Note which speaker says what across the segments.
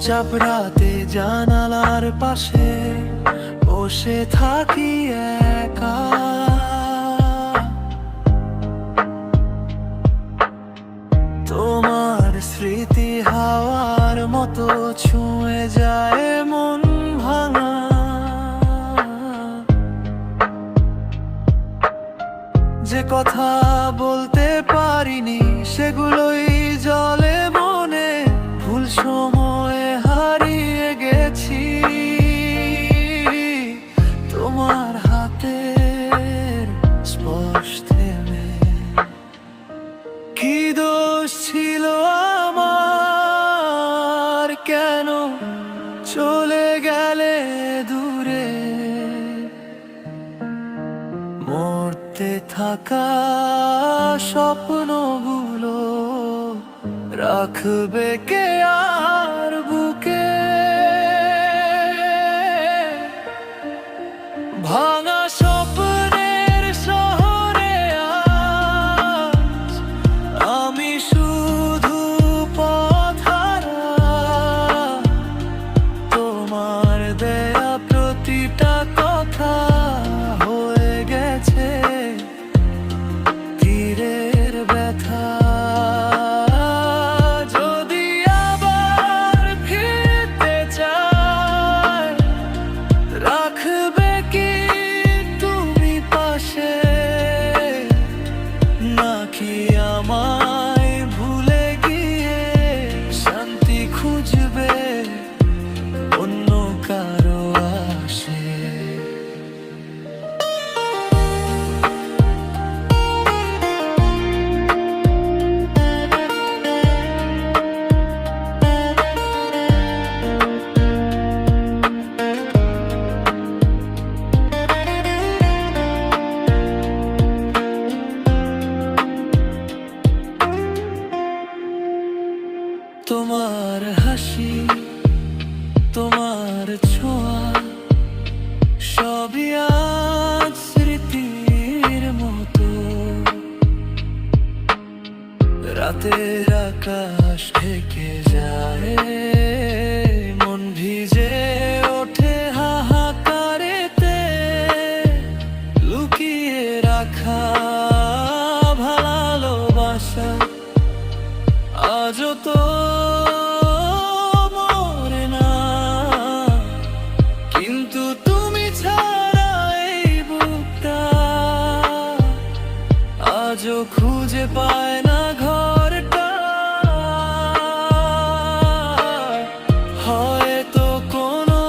Speaker 1: চাপড়াতে জানালার পাশে বসে থাকি একা। তোমার স্মৃতি হাওয়ার মতো ছুঁয়ে যায় মন ভাঙা। যে কথা বলতে পারিনি সেগুলোই জলে মনে, ভুল সময়ে হারিয়ে গেছি তোমার হাতের স্পর্শ থেমে। কি দোষ ছিল আমার, কেন চলে গেলে দূরে? মরতে থাকা স্বপ্নগুলো রাখবে কে আর বুকে? ভাঙা স্বপ্নের শহরে আজ আমি শুধু পথহারা। তোমার দেয়া প্রতিটা কথা হয়ে গেছে তীরের ব্যথা। যদি আবার ফিরতে চাই, রাখবে কি তুমি পাশে? নাকি আমায় ভুলে গিয়ে শান্তি খুঁজবে অন্য কারো আসে? তোমার হাসি, তোমার ছোঁয়া, সবই আজ স্মৃতির মতো। রাতের আকাশ ঢেকে যায়, মন ভিজে ওঠে হাহাকারেতে। লুকিয়ে রাখা ভালোবাসা আজও তো মরে না। কিন্তু তুমি ছাড়া এই বুকটা আজও খুঁজে পায় না ঘরটা। হয়তো কোনো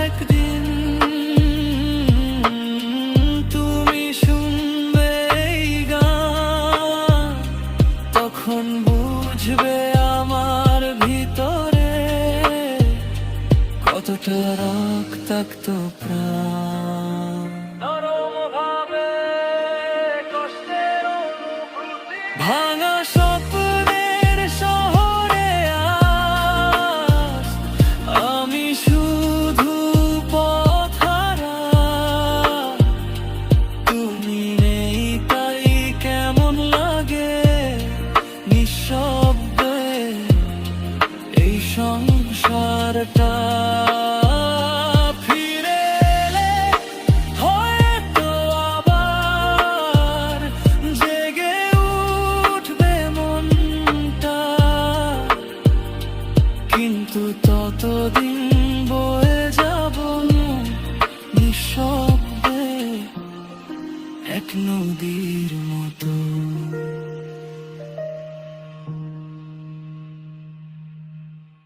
Speaker 1: একদিন তুমি শুনবে এই গান, তখন বুঝবে আমার ভিতরে কতটা রক্তাক্ত প্রাণ। ভাঙা স্বপ্নের শহরে আজ আমি শুধু পথহারা। তুমি নেই তাই কেমন লাগে নিঃশব্দে এই সংসারটা। ফিরে এলে হয়তো আবার জেগে উঠবে মনটা। কিন্তু ততদিন বয়ে যাব নিঃশব্দে এক নদীর মতো।